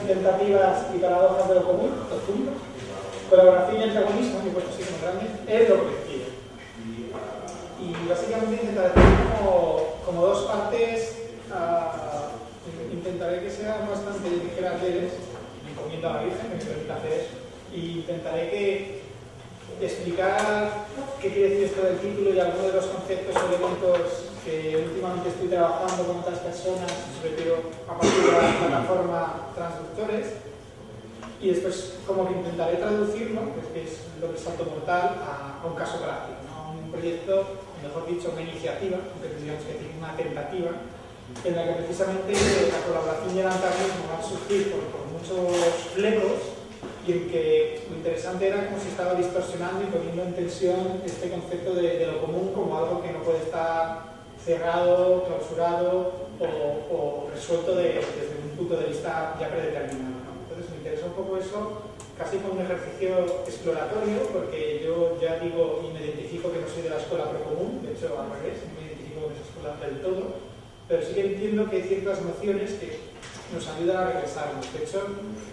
tentativas y paradojas de lo común, los puntos. Colaboración y antagonismo, que he puesto así como grande, es lo colectivo. Y básicamente intentaré hacer como dos partes. Intentaré que sean bastante ligeras leves, me encomiendo a la Virgen, que me permita hacer eso, y intentaré explicar qué quiere decir esto del título y algunos de los conceptos o elementos que últimamente estoy trabajando con otras personas, sobre todo a partir de la plataforma Transductores, y después como que intentaré traducirlo, que es lo que es salto mortal, a un caso práctico, ¿no? Un proyecto, mejor dicho, una iniciativa, aunque tendríamos que decir una tentativa, en la que precisamente la colaboración y el antagonismo va a surgir por muchos flecos, y en que lo interesante era cómo se estaba distorsionando y poniendo en tensión este concepto de lo común como algo que no puede estar cerrado, clausurado o resuelto desde un punto de vista ya predeterminado, ¿no? Entonces me interesa un poco eso, casi como un ejercicio exploratorio, porque yo ya digo y me identifico que no soy de la escuela procomún, de hecho al revés, no me identifico con esa escuela del todo, pero sí que entiendo que hay ciertas nociones que nos ayudan a regresarnos. De hecho,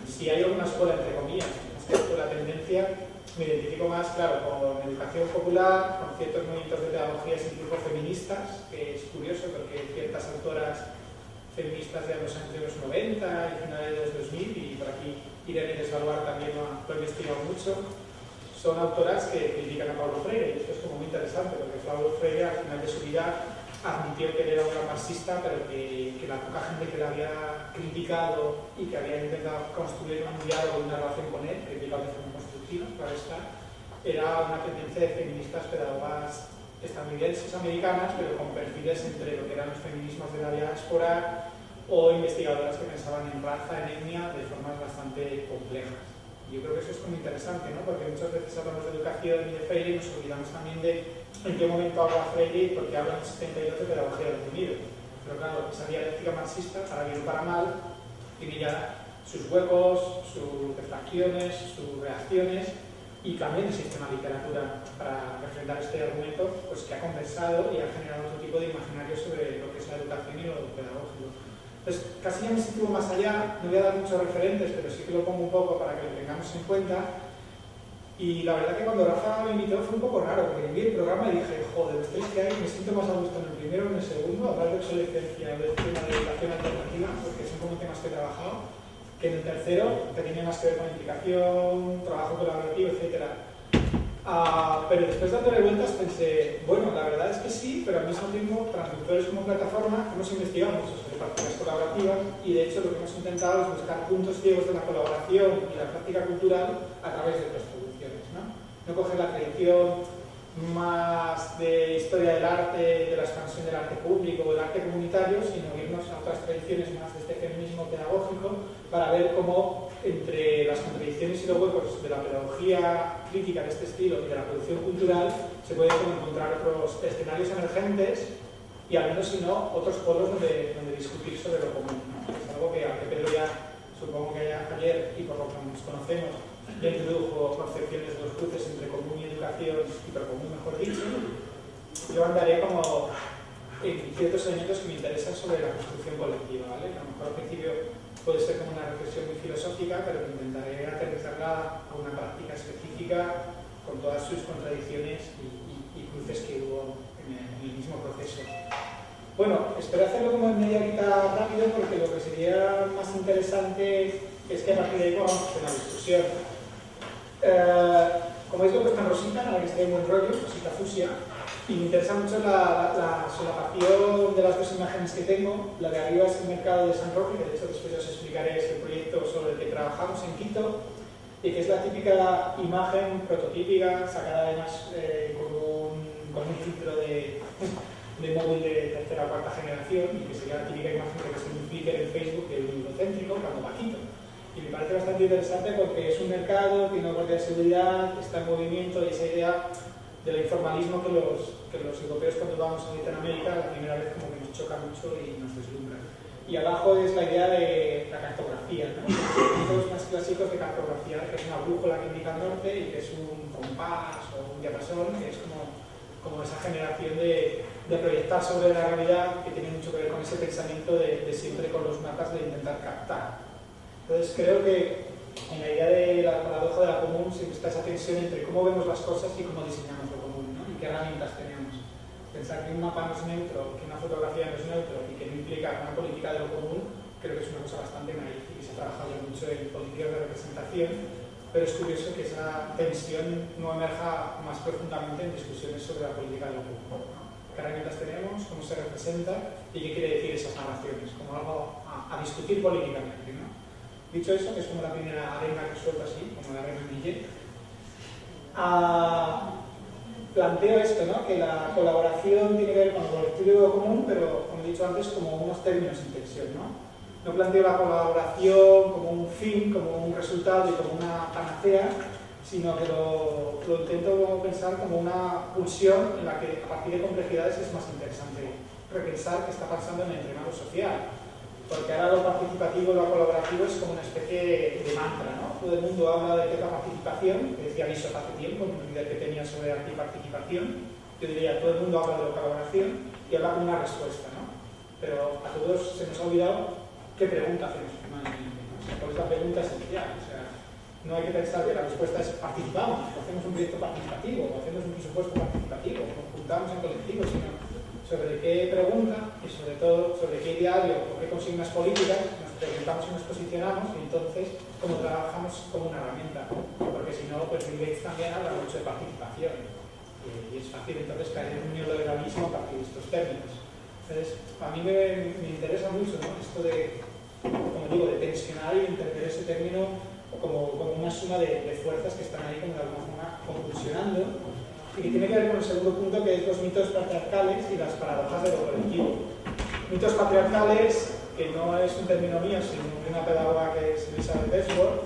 si hay alguna escuela, entre comillas, con la tendencia, me identifico más, claro, con educación popular, con ciertos movimientos de pedagogías incluso feministas, que es curioso porque ciertas autoras feministas de los años 90 y finales de los 2000, y por aquí Irene Desvalvar también lo ha investigado mucho, son autoras que critican a Paulo Freire, y esto es como muy interesante, porque Paulo Freire al final de su vida admitió que él era un gran marxista, pero que la poca gente que le había criticado y que había intentado construir un diálogo y una relación con él, criticado de forma constructiva, claro está, era una tendencia de feministas pedagogas estadounidenses, americanas, pero con perfiles entre lo que eran los feminismos de la diáspora o investigadoras que pensaban en raza, en etnia, de formas bastante complejas. Yo creo que eso es como interesante, ¿no? Porque muchas veces hablamos de educación y de Freire y nos olvidamos también de en qué momento habla Freire, porque habla en el 72 de pedagogía del oprimido. Pero claro, esa dialéctica marxista, para bien o para mal, tiene ya sus huecos, sus refracciones, sus reacciones, y también existe una literatura para refrendar este argumento, pues que ha conversado y ha generado otro tipo de imaginario sobre lo que es la educación y lo pedagógico. Entonces, casi ya me sitúo más allá, no voy a dar muchos referentes, pero sí que lo pongo un poco para que lo tengamos en cuenta. Y la verdad que cuando Rafa me invitó fue un poco raro, porque vi el programa y dije, joder, los tres que hay, me siento más a gusto en el primero o en el segundo, hablar de obsolescencia, del tema de educación alternativa, porque son como temas que he trabajado, que en el tercero, que tenía más que ver con implicación, trabajo colaborativo, etc. Pero después dándole vueltas pensé, bueno, la verdad es que sí, pero al mismo tiempo, Transductores como plataforma, hemos investigado mucho sobre prácticas colaborativas y de hecho lo que hemos intentado es buscar puntos ciegos de la colaboración y la práctica cultural a través de otras producciones, ¿no? No coger la tradición más de historia del arte, de la expansión del arte público o del arte comunitario, sino irnos a otras tradiciones más de este feminismo pedagógico para ver cómo entre las contradicciones y los huecos de la pedagogía crítica de este estilo y de la producción cultural se pueden encontrar otros escenarios emergentes y al menos si no, otros polos donde discutir sobre lo común, ¿no? Es algo que aunque Pedro ya, supongo que ayer y por lo que nos conocemos, ya introdujo concepciones de los cruces entre común y educación, y procomún mejor dicho, yo andaré como en ciertos elementos que me interesan sobre la construcción colectiva, ¿vale? A lo mejor al principio puede ser como una reflexión muy filosófica, pero intentaré aterrizarla a una práctica específica con todas sus contradicciones y cruces que hubo en el mismo proceso. Bueno, espero hacerlo como en media horita rápido porque lo que sería más interesante es que a partir de ahí vamos a la discusión. Como veis lo he puesto en rosita, para que esté en buen rollo, rosita fusia, y me interesa mucho la solapación de las dos imágenes que tengo. La de arriba es el mercado de San Roque, que de hecho después os explicaré, es el proyecto sobre el que trabajamos en Quito, y que es la típica imagen prototípica, sacada además con un filtro de móvil de tercera o cuarta generación, y que sería la típica imagen que es un Flickr en Facebook del eurocéntrico cuando va a Quito. Y me parece bastante interesante porque es un mercado, tiene una guardia de seguridad, está en movimiento, y esa idea del informalismo que los europeos cuando vamos a Latinoamérica la primera vez como que nos choca mucho y nos deslumbra. Y abajo es la idea de la cartografía, ¿no? Los más clásicos de cartografía, que es una brújula que indica el norte y que es un compás o un diapasón, que es como esa generación de proyectar sobre la realidad, que tiene mucho que ver con ese pensamiento de siempre con los mapas de intentar captar. Entonces creo que en la idea de la paradoja de la común siempre está esa tensión entre cómo vemos las cosas y cómo diseñamos lo común, ¿no? Y qué herramientas tenemos. Pensar que un mapa no es neutro, que una fotografía no es neutro y que no implica una política de lo común, creo que es una cosa bastante naif y que se ha trabajado mucho en políticas de representación, pero es curioso que esa tensión no emerja más profundamente en discusiones sobre la política de lo común, ¿no? ¿Qué herramientas tenemos? ¿Cómo se representa? ¿Y qué quiere decir esas narraciones? Como algo a discutir políticamente, ¿no? Dicho eso, que es como la primera arena que suelto así, como la arena Millet, planteo esto, ¿no? Que la colaboración tiene que ver con el colectivo de lo común, pero, como he dicho antes, como unos términos en tensión, ¿no? No planteo la colaboración como un fin, como un resultado y como una panacea, sino que lo intento pensar como una pulsión en la que, a partir de complejidades, es más interesante repensar qué está pasando en el entramado social. Porque ahora lo participativo y lo colaborativo es como una especie de mantra, ¿no? Todo el mundo habla de qué es la participación, que decía Bishop hace tiempo, en una idea que tenía sobre antiparticipación. Yo diría, todo el mundo habla de la colaboración y habla con una respuesta, ¿no? Pero a todos se nos ha olvidado qué pregunta hacemos humanamente, ¿no? O sea, ¿cuál es la pregunta esencial? O sea, no hay que pensar que la respuesta es participamos, o hacemos un proyecto participativo, o hacemos un presupuesto participativo, o nos juntamos en colectivo, sino sobre qué pregunta y sobre todo sobre qué ideario o qué consignas políticas nos preguntamos y nos posicionamos y entonces cómo trabajamos como una herramienta, porque si no, pues Bill Gates también habla mucho de participación y es fácil entonces caer en un neoliberalismo a partir de estos términos. Entonces, a mí me interesa mucho, ¿no? Esto de, como digo, de tensionar y entender ese término como una suma de fuerzas que están ahí como de alguna forma convulsionando y que tiene que ver con el segundo punto, que es los mitos patriarcales y las paradojas de lo colectivo. Mitos patriarcales, que no es un término mío, sino de una pedagoga que es Elizabeth Besworth,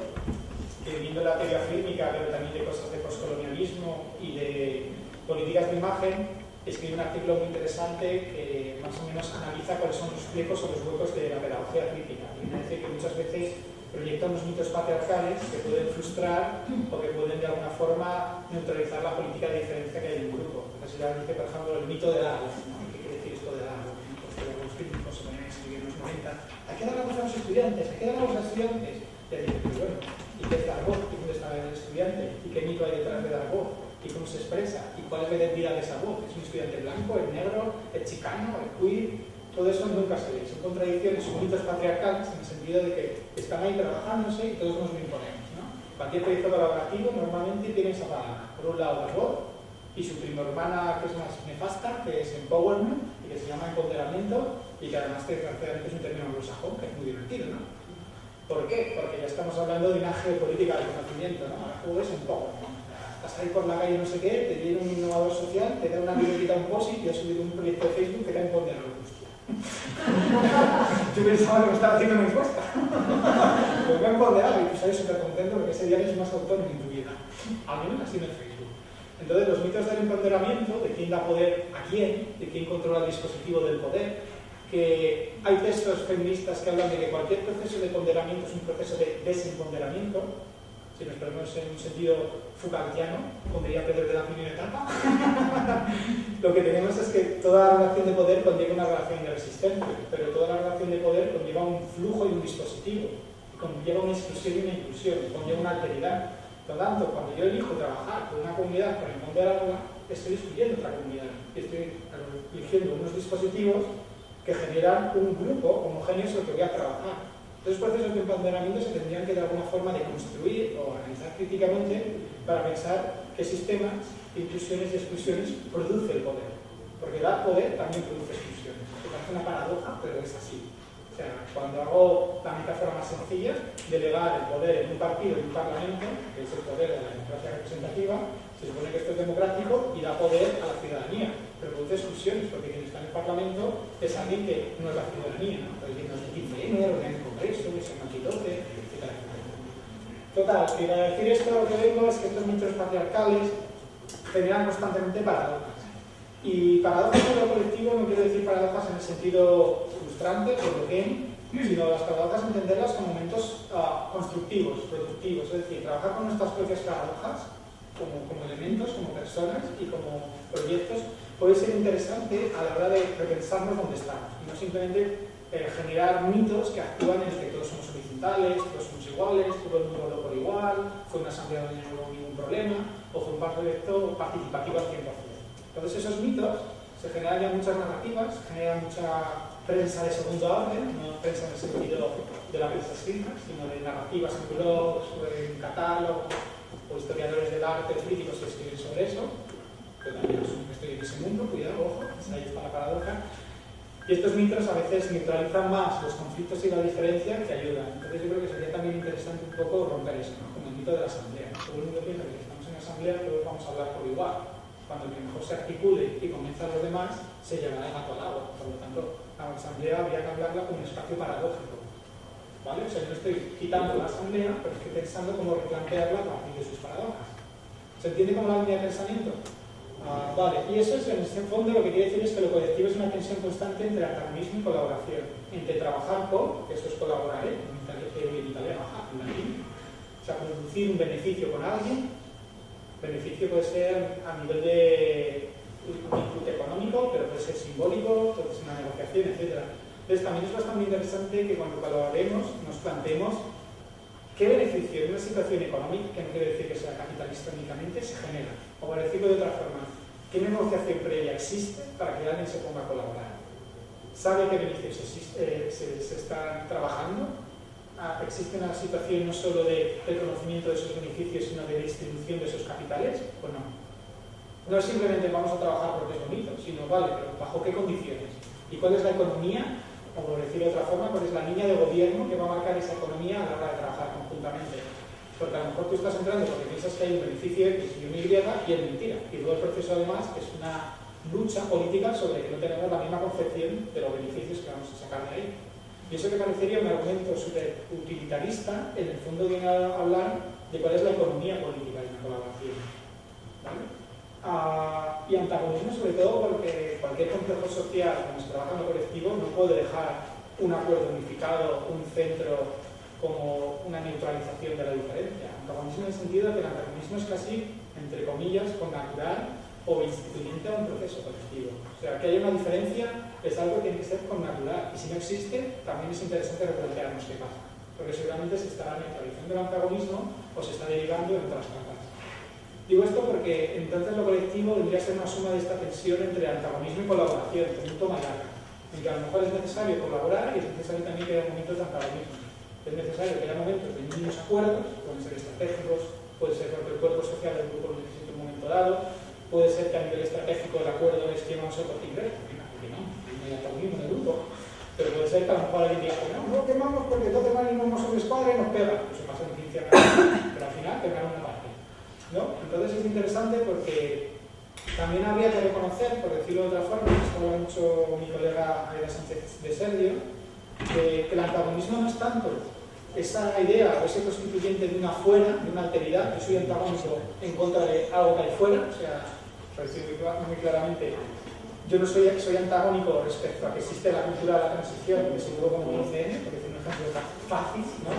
que viendo la teoría fílmica, pero también de cosas de postcolonialismo y de políticas de imagen, escribe un artículo muy interesante que más o menos analiza cuáles son los flecos o los huecos de la pedagogía crítica. Y me dice que muchas veces proyectan unos mitos patriarcales que pueden frustrar o que pueden de alguna forma neutralizar la política de diferencia que hay en un grupo. Entonces ella dice, por ejemplo, el mito de Darwin, ¿no? ¿Qué quiere decir esto de Darwin? Pues que los críticos se ponían a escribir en los 90. ¿A qué dar la voz a los estudiantes? ¿A qué dar la voz a los estudiantes? Y ella dice, pues bueno, ¿y qué es dar voz? ¿Y dónde está el estudiante? ¿Y qué mito hay detrás de dar voz? ¿Y cómo se expresa? ¿Y cuál es la identidad de esa voz? ¿Es un estudiante blanco, el negro, el chicano, el queer? Todo eso nunca se ve, son contradicciones, son mitos patriarcales en el sentido de que están ahí trabajándose y todos nos lo imponemos, ¿no? Cualquier proyecto colaborativo normalmente tiene esa palabra. Por un lado, la voz y su prima hermana, que es más nefasta, que es empowerment y que se llama empoderamiento y que además desgraciadamente es un término anglosajón que es muy divertido, ¿no? ¿Por qué? Porque ya estamos hablando de una geopolítica del conocimiento, ¿no? Ahora juego es empowerment. Estás ahí por la calle no sé qué, te viene un innovador social, te da una libretita, un post-it y has subido un proyecto de Facebook que te ha empoderado. Yo pensaba que me estaba haciendo una encuesta. Pues me han ponderado y tú sales súper contento porque ese día eres más autónomo en tu vida. Al menos así en el Facebook. Entonces, los mitos del empoderamiento, de quién da poder a quién, de quién controla el dispositivo del poder, que hay textos feministas que hablan de que cualquier proceso de ponderamiento es un proceso de desempoderamiento. Si nos ponemos en un sentido Foucaultiano, pondría Pedro de la primera etapa. Lo que tenemos es que toda relación de poder conlleva una relación de resistencia, pero toda la relación de poder conlleva un flujo y un dispositivo, conlleva una exclusión y una inclusión, conlleva una alteridad. Por lo tanto, cuando yo elijo trabajar con una comunidad para empoderarla, estoy excluyendo otra comunidad, estoy eligiendo unos dispositivos que generan un grupo homogéneo sobre el que voy a trabajar. Esos procesos de empoderamiento se tendrían que de alguna forma de construir o analizar críticamente para pensar qué sistemas, inclusiones y exclusiones produce el poder. Porque dar poder también produce exclusiones. Que parece una paradoja, pero es así. O sea, cuando hago la metáfora más sencilla, delegar el poder en un partido, en un parlamento, que es el poder de la democracia representativa, se supone que esto es democrático y da poder a la ciudadanía. Pero produce exclusiones, porque quien está en el parlamento es alguien que no es la ciudadanía, ¿no? Alguien no es de 15M, o de Congreso, que es el maquilote, etc. Total, para decir esto, lo que vengo es que estos mitos patriarcales generan constantemente paradojas. Y paradojas en lo colectivo no quiero decir paradojas en el sentido frustrante, por lo que, sino las paradojas entenderlas como momentos constructivos, productivos, es decir, trabajar con nuestras propias paradojas como elementos, como personas y como proyectos puede ser interesante a la hora de repensarnos dónde estamos y no simplemente generar mitos que actúan en el que todos somos horizontales, todos somos iguales, todo el mundo habló por igual, fue una asamblea donde no hubo ningún problema, o fue un proyecto participativo al 100%. Entonces esos mitos se generan ya muchas narrativas, generan mucha prensa de segundo orden, no prensa en el sentido de la prensa escrita, sino de narrativas en blogs, o en catálogos, o historiadores del arte, críticos que escriben sobre eso. Yo también estoy en ese mundo, cuidado, ojo, ahí está la paradoja. Y estos mitos a veces neutralizan más los conflictos y la diferencia que ayudan. Entonces yo creo que sería también interesante un poco romper eso, ¿no? Como el mito de la asamblea. Todo el mundo piensa que si estamos en la asamblea todos vamos a hablar por igual. Cuando el que mejor se articule y convenza a los demás, se llevará el gato al agua. Por lo tanto, la asamblea habría que hablarla como un espacio paradójico. ¿Vale? O sea, yo no estoy quitando la asamblea, pero estoy pensando cómo replantearla a partir de sus paradojas. ¿Se entiende como la línea de pensamiento? Vale, y eso es, en este fondo lo que quiere decir es que lo colectivo es una tensión constante entre antagonismo y colaboración, entre trabajar por, que eso es colaborar, en italiano, en latín, o sea, producir un beneficio con alguien. Beneficio puede ser a nivel de un input económico, pero puede ser simbólico, puede ser una negociación, etc. Entonces también es bastante interesante que cuando colaboremos nos planteemos qué beneficio en una situación económica, que no quiere decir que sea capitalista únicamente, se genera. O para decirlo de otra forma, ¿qué negociación previa existe para que alguien se ponga a colaborar? ¿Sabe qué beneficios se están trabajando? ¿Existe una situación no solo de reconocimiento de esos beneficios, sino de distribución de esos capitales? ¿O no? No es simplemente vamos a trabajar porque es bonito, sino vale, pero ¿bajo qué condiciones? ¿Y cuál es la economía? O por decirlo de otra forma, cuál es la línea de gobierno que va a marcar esa economía a la hora de trabajar conjuntamente. Porque a lo mejor tú estás entrando porque piensas que hay un beneficio X y un Y y es mentira. Y luego el proceso además es una lucha política sobre que no tenemos la misma concepción de los beneficios que vamos a sacar de ahí. Y eso que parecería un argumento súper utilitarista, en el fondo viene a hablar de cuál es la economía política de una colaboración. ¿Vale? Y antagonismo sobre todo porque cualquier complejo social cuando se trabaja en lo colectivo no puede dejar un acuerdo unificado, un centro como una neutralización de la diferencia. Antagonismo en el sentido de que el antagonismo es casi, entre comillas, connatural o instituyente a un proceso colectivo. O sea, que haya una diferencia es algo que tiene que ser connatural, y si no existe, también es interesante replantearnos qué pasa, porque seguramente se estará neutralizando el antagonismo o se está derivando en otras capas. Digo esto porque entonces lo colectivo debería ser una suma de esta tensión entre antagonismo y colaboración, con un toma y daca, en que a lo mejor es necesario colaborar y es necesario también que haya momentos de antagonismo. Es necesario que haya momentos de mínimos acuerdos, pueden ser estratégicos, puede ser porque el cuerpo social del grupo lo necesita en un momento dado, puede ser que a nivel estratégico el acuerdo es que vamos a corte inglés, porque no hay antagonismo en el grupo, pero puede ser que a lo mejor alguien diga que no quemamos porque 12 manos sobre escuadra y nos pega, pues se pasa en 15 años, pero al final pegaron una parte, ¿no? Entonces es interesante porque también habría que reconocer, por decirlo de otra forma, esto habla mucho mi colega Aida Sánchez de Sergio, que el antagonismo no es tanto esa idea o ese constituyente de una fuera, de una alteridad. Yo soy antagónico en contra de algo que hay fuera, o sea, para decirlo muy claramente, yo no soy antagónico respecto a que existe la cultura de la transición, que se luego como ICN, porque es un ejemplo tan fácil, ¿no?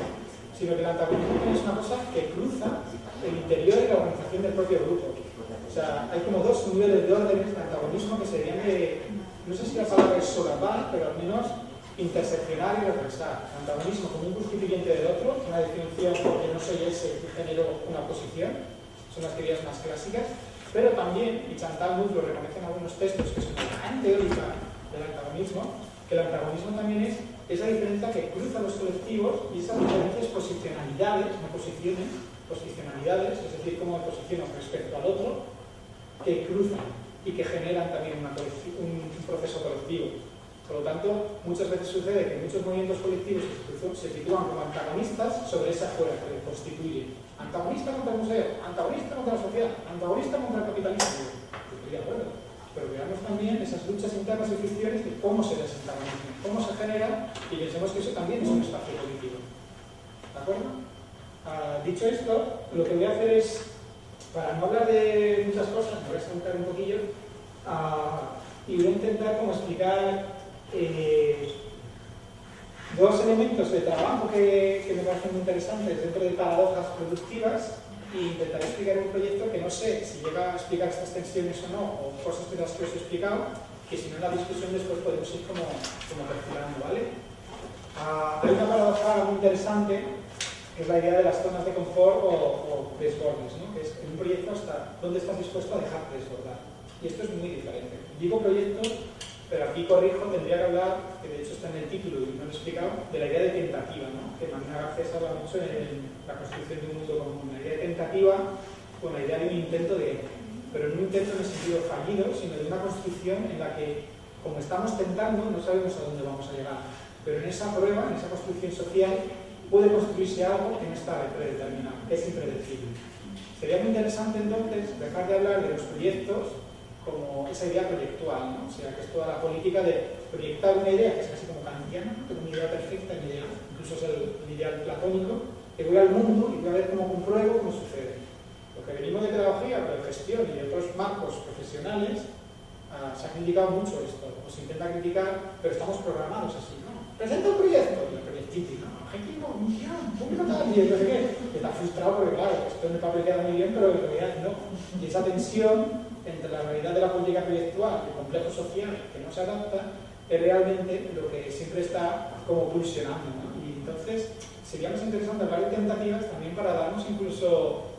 Sino que el antagonismo es una cosa que cruza el interior y la organización del propio grupo. O sea, hay como dos niveles de órdenes de antagonismo que serían de, no sé si la palabra es solapar, pero al menos interseccionar y reversar. Antagonismo como un constituyente del otro, una definición porque no soy ese que generó una oposición, son las teorías más clásicas, pero también, y Chantal Mouffe lo reconoce en algunos textos que son una gran teórica del antagonismo, que el antagonismo también es esa diferencia que cruza los colectivos y esas diferencias posicionalidades, no posiciones, posicionalidades, es decir, cómo me posiciono respecto al otro, que cruzan y que generan también un proceso colectivo. Por lo tanto, muchas veces sucede que muchos movimientos colectivos se sitúan como antagonistas sobre esa fuerza que les constituye. Antagonista contra el museo, antagonista contra la sociedad, antagonista contra el capitalismo. Estoy de acuerdo. Pero veamos también esas luchas internas y fricciones de cómo se desantagoniza, cómo se genera, y pensemos que eso también es un espacio político. ¿De acuerdo? Dicho esto, lo que voy a hacer es, para no hablar de muchas cosas, me voy a sentar un poquillo y voy a intentar como explicar dos elementos de trabajo que me parecen muy interesantes dentro de paradojas productivas, y intentaré explicar un proyecto que no sé si llega a explicar estas tensiones o no, o cosas de las que os he explicado, que si no en la discusión después podemos ir como perfilando, ¿vale? Hay una paradoja muy interesante, que es la idea de las zonas de confort o desbordes, ¿no? Que es en un proyecto hasta dónde estás dispuesto a dejar desbordar. Y esto es muy diferente. Digo proyectos, pero aquí corrijo, tendría que hablar, que de hecho está en el título y no lo he explicado, de la idea de tentativa, ¿no? Que Marina Garcés habla mucho en la construcción de un mundo común. La idea de tentativa con la idea de un intento de, pero no un intento en el sentido fallido, sino de una construcción en la que, como estamos tentando, no sabemos a dónde vamos a llegar. Pero en esa prueba, en esa construcción social, puede construirse algo que no está predeterminado, que es impredecible. Sería muy interesante entonces dejar de hablar de los proyectos como esa idea proyectual, ¿no? O sea, que es toda la política de proyectar una idea que es casi como kantiana, ¿no? Una idea perfecta, una idea, incluso es el ideal platónico, que voy al mundo y voy a ver cómo compruebo cómo sucede. Lo que venimos de pedagogía, pero de gestión y de otros marcos profesionales, se ha criticado mucho esto, o se intenta criticar, pero estamos programados así, ¿no? Presenta un proyecto, y el proyectito, ¿no? Objetivo, misión, público tal, y no sé qué. Que está frustrado porque, claro, esto en el papel queda muy bien, pero en realidad no. Y esa tensión entre la realidad de la política proyectual y el complejo social que no se adapta es realmente lo que siempre está como pulsionando, ¿no? Y entonces sería más interesante hablar de tentativas también para darnos incluso,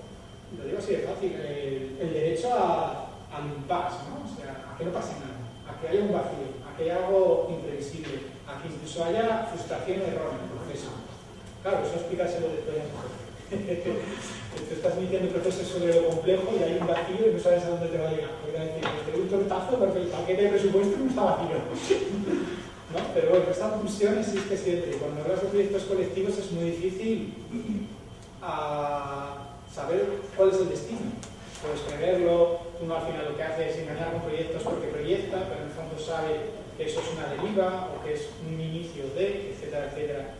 lo digo así de fácil, el derecho al impasse, ¿no? O sea, a que no pase nada, a que haya un vacío, a que haya algo imprevisible, a que incluso haya frustración y error en el proceso. Claro, eso explicárselo después a mejor. Tú estás iniciando procesos sobre lo complejo y hay un vacío y no sabes a dónde te va a llegar. Porque te doy un tortazo porque el paquete de presupuesto no está vacío. ¿No? Pero bueno, esta pulsión existe siempre. Cuando hablas de proyectos colectivos es muy difícil saber cuál es el destino. Puedes preverlo, uno al final lo que hace es engañar con proyectos porque proyecta, pero en el fondo sabe que eso es una deriva o que es un inicio de, etcétera, etcétera.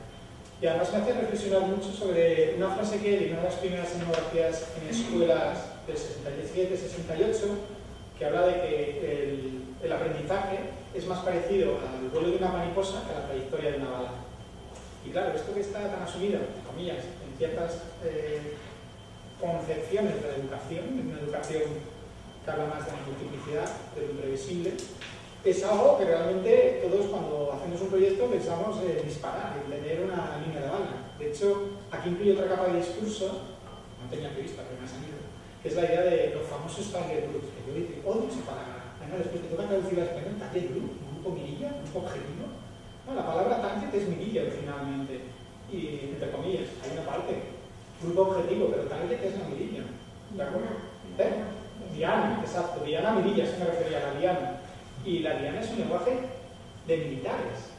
Y además me hace reflexionar mucho sobre una frase que leí en una de las primeras monografías en escuelas del 67-68, que habla de que el aprendizaje es más parecido al vuelo de una mariposa que a la trayectoria de una bala. Y claro, esto que está tan asumido, entre comillas, en ciertas concepciones de la educación, en una educación que habla más de la multiplicidad, de lo imprevisible, es algo que realmente todos cuando hacemos un proyecto pensamos en disparar, en tener una línea de bala. De hecho, aquí incluye otra capa de discurso, no tenía prevista, pero me ha salido, que es la idea de los famosos target groups, que yo odio esa palabra. Además, después te toca traducir al español, target group, un grupo mirilla, un grupo objetivo. No, la palabra target es mirilla originalmente, y entre comillas, hay una parte, grupo objetivo, pero target es la mirilla. ¿De acuerdo? Diana, exacto, Diana mirilla, se me refería a la Diana. Y la diana es un lenguaje de militares.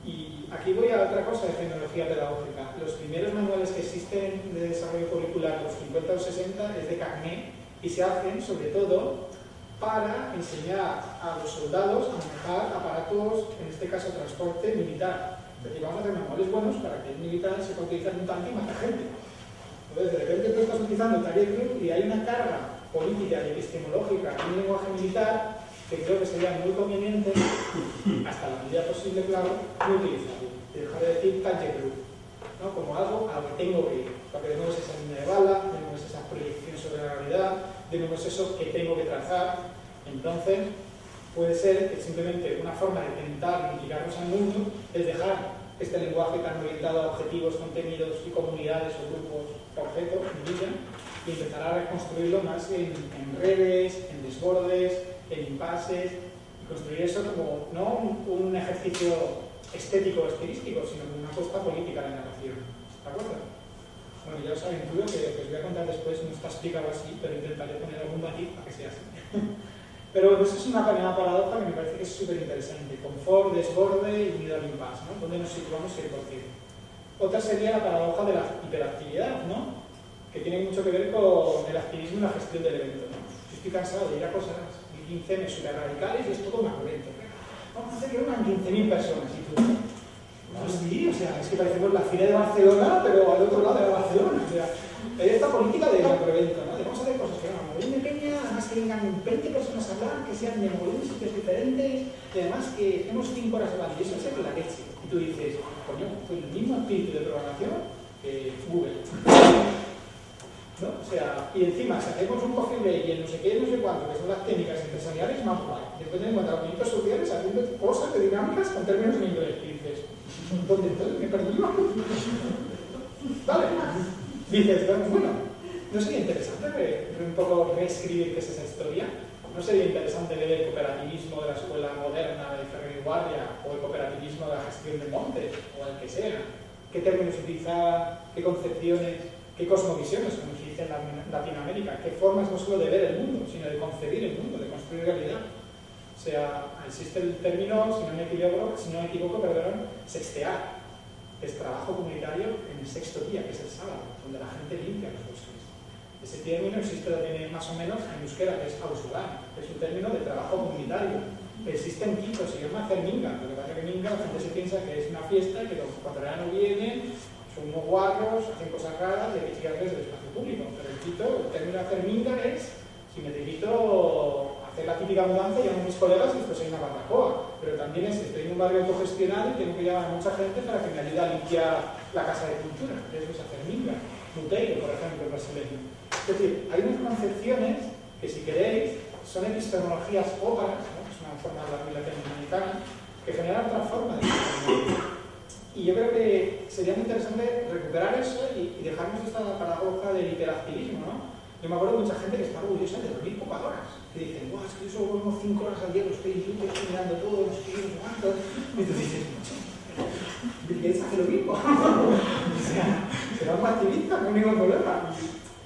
Y aquí voy a otra cosa de tecnología pedagógica. Los primeros manuales que existen de desarrollo curricular, los 50 o 60, es de Cagné y se hacen sobre todo para enseñar a los soldados a manejar aparatos, en este caso transporte militar. Es decir, vamos a hacer manuales buenos para que el militar sepa utilizar un tanque y matar gente. Entonces, de repente tú estás utilizando el target group y hay una carga política y epistemológica en un lenguaje militar que creo que sería muy conveniente, hasta la medida posible, claro, no utilizarlo. Dejar de decir target group, ¿no? Como algo a lo que tengo que ir. Porque de nuevo es esa línea de bala, de nuevo es esa proyección sobre la realidad, de nuevo es eso que tengo que trazar. Entonces, puede ser que simplemente una forma de intentar implicarnos al mundo es dejar este lenguaje tan orientado a objetivos, contenidos y comunidades o grupos, objetos, y empezar a reconstruirlo más en redes, en desbordes, en impases, y construir eso como no un ejercicio estético o estilístico, sino como una apuesta política de narración. ¿De acuerdo? Bueno, ya os aventuro que lo que os voy a contar después no está explicado así, pero intentaré poner algún matiz para que sea así. Pero eso es una pequeña paradoja que me parece que es súper interesante. Confort, desborde y unidad al impasse, ¿no? ¿Dónde nos situamos y el por qué? Otra sería la paradoja de la hiperactividad, ¿no? Que tiene mucho que ver con el activismo y la gestión del evento, ¿no? Yo estoy cansado de ir a cosas 15 súper radicales y es todo más lento. Vamos a hacer que unan 15.000 personas y tú, no, sí, o sea, es que parecemos la Fira de Barcelona, pero al otro lado de Barcelona. O sea, hay esta política de macroevento, ¿no? De vamos a hacer cosas que van muy pequeñas, además que vengan 20 personas a hablar, que sean de modelos diferentes, y además que estemos 5 horas hablando. Y eso es la leche. Y tú dices, coño, pues el mismo espíritu de programación que Google. ¿no? O sea, y encima, si hacemos un coffee break y el no sé qué, no sé cuánto, que son las técnicas empresariales más guay. Después de encontrar movimientos sociales haciendo cosas de dinámicas con términos en inglés. Y dices, ¿dónde estoy? ¿Me perdí? Vale. Dices, bueno, ¿no sería interesante un poco reescribir qué es esa historia? ¿No sería interesante ver el cooperativismo de la escuela moderna de Ferrer y Guardia o el cooperativismo de la gestión de montes o el que sea? ¿Qué términos utilizaban? ¿Qué concepciones? ¿Qué cosmovisiones, como se dice en Latinoamérica? ¿Qué formas no solo de ver el mundo, sino de concebir el mundo, de construir realidad? O sea, existe el término, si no me equivoco, sextear, que es trabajo comunitario en el sexto día, que es el sábado, donde la gente limpia los bosques. Ese término existe también más o menos en euskera, que es ausugan, que es un término de trabajo comunitario. Existe en Quito, se llama hacer minga. Lo que pasa es que minga la gente se piensa que es una fiesta y que los ecuatorianos vienen, son unos guarros, hacen cosas raras y hay que tirarles del espacio público. Pero en Quito el término hacer minga es, si necesito hacer la típica mudanza, llamo a mis colegas y después hay una barbacoa. Pero también es que estoy en un barrio autogestionado y tengo que llamar a mucha gente para que me ayude a limpiar la casa de cultura. Eso es hacer minga. Muteiro, por ejemplo, brasileño. Es decir, hay unas concepciones que, si queréis, son epistemologías óparas, ¿no? Es una forma de la Biblia latinoamericana, que generan otra forma de epistemología. Y yo creo que sería muy interesante recuperar eso y dejarnos esta paradoja del hiperactivismo, ¿no? Yo me acuerdo de mucha gente que está orgullosa de dormir pocas horas, que dicen, guau, es que yo solo duermo 5 horas al día, lo estoy mirando todo, no sé qué, no sé cuánto. Y tú dices, Bill Gates hace lo mismo. O sea, será un activista, no hay ningún problema.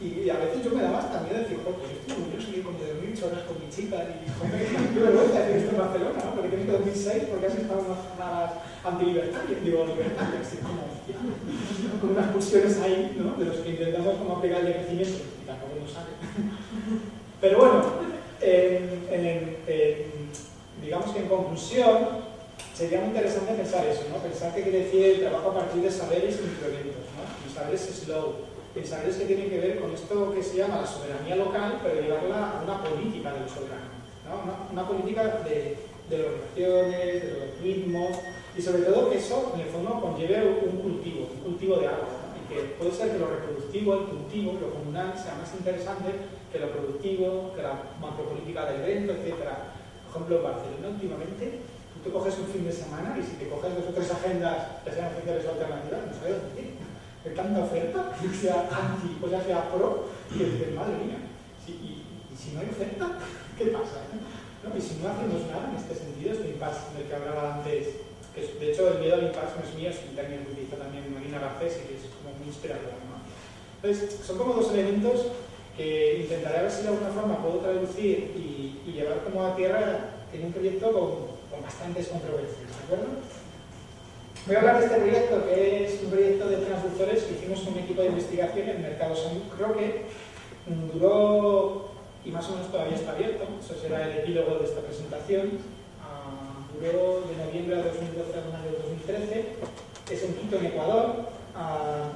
Y a veces yo me daba hasta miedo de decir, pues yo estoy orgulloso de como de dormir 8 horas con mi chica y joder, qué vergüenza decir esto en Barcelona, ¿no? Porque tienes que dormir 6 porque has estado en unas jornadas antilibertarias, libertarias, como con unas pulsiones ahí, ¿no? De los que intentamos como aplicar el crecimiento, y tampoco lo sabe. Pero bueno, digamos que en conclusión, sería muy interesante pensar eso, ¿no? Pensar qué quiere decir el trabajo a partir de saberes y microeventos, ¿no? Y saberes slow. Saberes que tienen que ver con esto que se llama la soberanía local, pero llevarla a una política de lo soberano, ¿no? Una política de las relaciones, de los ritmos, y sobre todo que eso, en el fondo, conlleve un cultivo de algo, ¿no? Y que puede ser que lo reproductivo, el cultivo, lo comunal, sea más interesante que lo productivo, que la macropolítica del evento, etc. Por ejemplo, en Barcelona, últimamente, tú te coges un fin de semana y si te coges 2 o 3 agendas, ya sean oficiales o alternativas, no sabes dónde ir. Hay tanta oferta, sea anti o ya sea pro, que dices, madre mía, y si no hay oferta, ¿qué pasa? ¿No? Y si no hacemos nada en este sentido, este impasse del que hablaba antes, que es, de hecho el miedo al impasse no es mío, es un término que utiliza también Marina Garcés y que es como muy inspirador, ¿no? Entonces, son como 2 elementos que intentaré a ver si de alguna forma puedo traducir y llevar como a tierra en un proyecto con bastantes controversias, ¿de acuerdo? Voy a hablar de este proyecto, que es un proyecto de transductores que hicimos con un equipo de investigación en el mercado San Roque. Duró, y más o menos todavía está abierto, eso será el epílogo de esta presentación. Duró de noviembre de 2012 a mayo de 2013. Es en Quito, en Ecuador.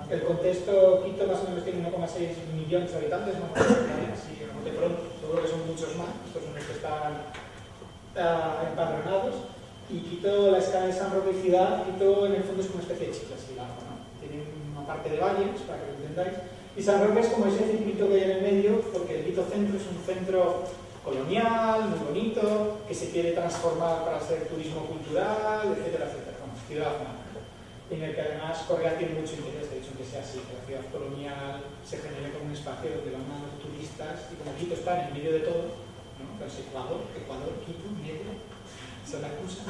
El contexto, Quito más o menos tiene 1,6 millones de habitantes, más o menos, así de pronto, seguro que son muchos más. Estos son los que están empadronados. Y Quito, la escala de San Roque y ciudad, Quito en el fondo es como una especie de chica, así largo, ¿no? Tiene una parte de valles, para que lo entendáis, y San Roque es como ese circuito que hay en el medio, porque el Quito Centro es un centro colonial, muy bonito, que se quiere transformar para ser turismo cultural, etcétera, etcétera, como ciudad mágica, en el que además Correa tiene mucho interés, de hecho, en que sea así, que la ciudad colonial se genere como un espacio donde van a los turistas, y como Quito está en el medio de todo, ¿no? Entonces Ecuador, Quito, medio, son la excusa.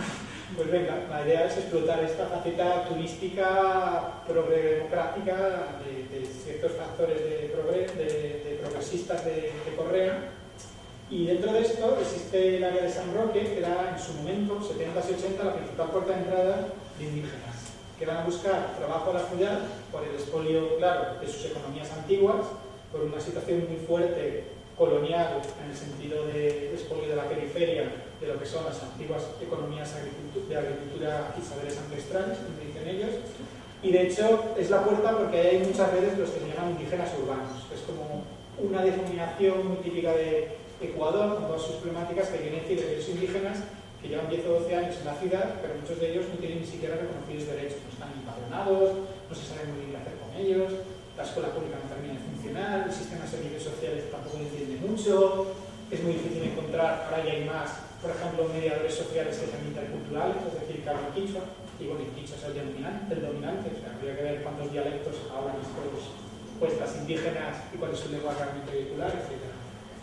Pues venga, la idea es explotar esta faceta turística progre-democrática de ciertos factores de progresistas de Correa. Y dentro de esto existe el área de San Roque, que era en su momento, 70 y 80, la principal puerta de entrada de indígenas, que van a buscar trabajo a la ciudad por el expolio, claro, de sus economías antiguas, por una situación muy fuerte colonial en el sentido de expolio de la periferia de lo que son las antiguas economías de agricultura y saberes ancestrales, como dicen ellos, y de hecho es la puerta porque hay muchas redes los que se llaman indígenas urbanos, que es como una denominación muy típica de Ecuador, con todas sus problemáticas, que quieren decir de los indígenas que llevan 10 o 12 años en la ciudad, pero muchos de ellos no tienen ni siquiera reconocidos derechos, no están empadronados, no se sabe muy bien qué hacer con ellos, la escuela pública no termina de funcionar, el sistema servicios sociales tampoco lo entiende mucho, es muy difícil encontrar, ahora ya hay más, por ejemplo, mediadores sociales que sean interculturales, es decir, que hablan quichua, y bueno, el quichua es el dominante, o sea, habría que ver cuántos dialectos hablan estos puestas indígenas y cuál es su lengua realmente vehicular, etc.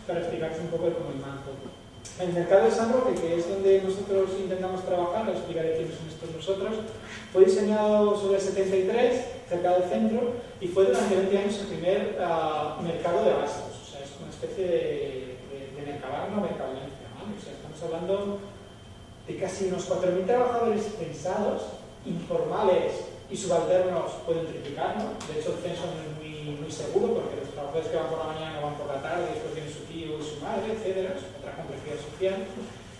Para explicarse un poco como el manto. El mercado de San Roque, que es donde nosotros intentamos trabajar, os explicaré quiénes son estos nosotros, fue diseñado sobre el 73, cerca del centro, y fue durante 20 años el primer mercado de abastos. O sea, es una especie de mercabarna o mercadonencia, ¿vale? O sea, estamos hablando de casi unos 4.000 trabajadores censados, informales y subalternos pueden triplicar, ¿no? De hecho, el censo no es muy seguro, porque los trabajadores que van por la mañana no van por la tarde, después viene su tío y su madre, etc. Es otra complejidad social.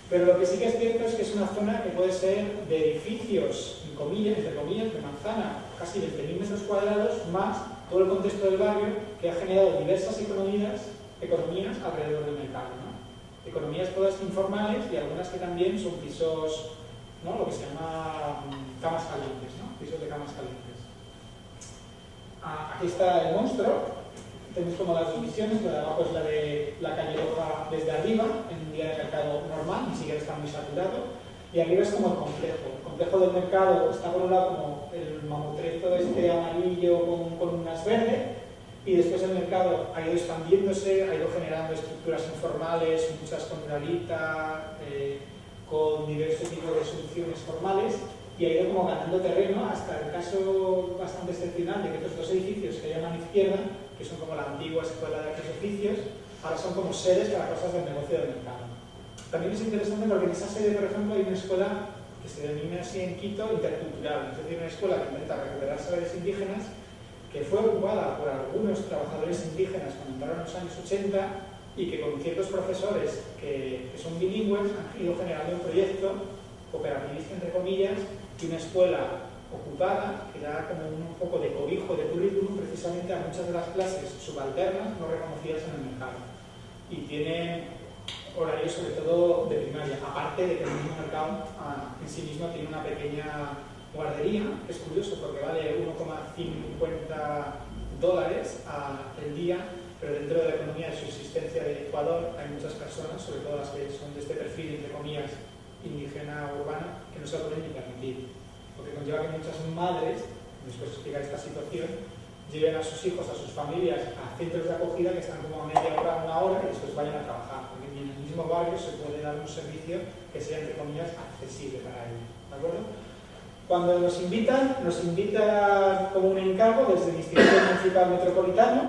Pero lo que sí que es cierto es que es una zona que puede ser de edificios, entre comillas, de manzana, casi 20.000 metros cuadrados, más todo el contexto del barrio que ha generado diversas economías alrededor del mercado, ¿no? Economías todas informales y algunas que también son pisos, ¿no? Lo que se llama camas calientes, ¿no? Pisos de camas calientes. Aquí está el monstruo. Tenemos como las dos visiones, la de abajo es la de la calle Loja desde arriba, en un día de mercado normal, ni siquiera está muy saturado, y arriba es como el complejo del mercado. Está por un lado como el mamotreto este amarillo con unas verdes, y después el mercado ha ido expandiéndose, ha ido generando estructuras informales, muchas con muralita, con diversos tipos de soluciones formales, y ha ido como ganando terreno hasta el caso bastante excepcional de que estos dos edificios que hay a mano izquierda, que son como la antigua escuela de artes y oficios, ahora son como sedes para cosas del negocio del mercado. También es interesante porque en esa sede, por ejemplo, hay una escuela que se denomina así en Quito intercultural, es decir, una escuela que intenta recuperar saberes indígenas, que fue ocupada por algunos trabajadores indígenas cuando entraron en los años 80 y que con ciertos profesores que son bilingües han ido generando un proyecto cooperativista, entre comillas, y una escuela ocupada que da como un poco de cobijo de currículum precisamente a muchas de las clases subalternas no reconocidas en el mercado. Y tiene horarios sobre todo de primaria, aparte de que el mismo mercado en sí mismo tiene una pequeña guardería, que es curioso porque vale $1,50 el día, pero dentro de la economía de subsistencia de Ecuador hay muchas personas, sobre todo las que son de este perfil, entre comillas, indígena urbana, que no se lo pueden ni permitir, porque conlleva que muchas madres, después explicar esta situación, lleven a sus hijos, a sus familias a centros de acogida que están como a media hora, una hora, y después vayan a trabajar, porque ni en el mismo barrio se puede dar un servicio que sea, entre comillas, accesible para ellos, ¿de acuerdo? Cuando nos invitan como un encargo desde el Instituto Municipal Metropolitano,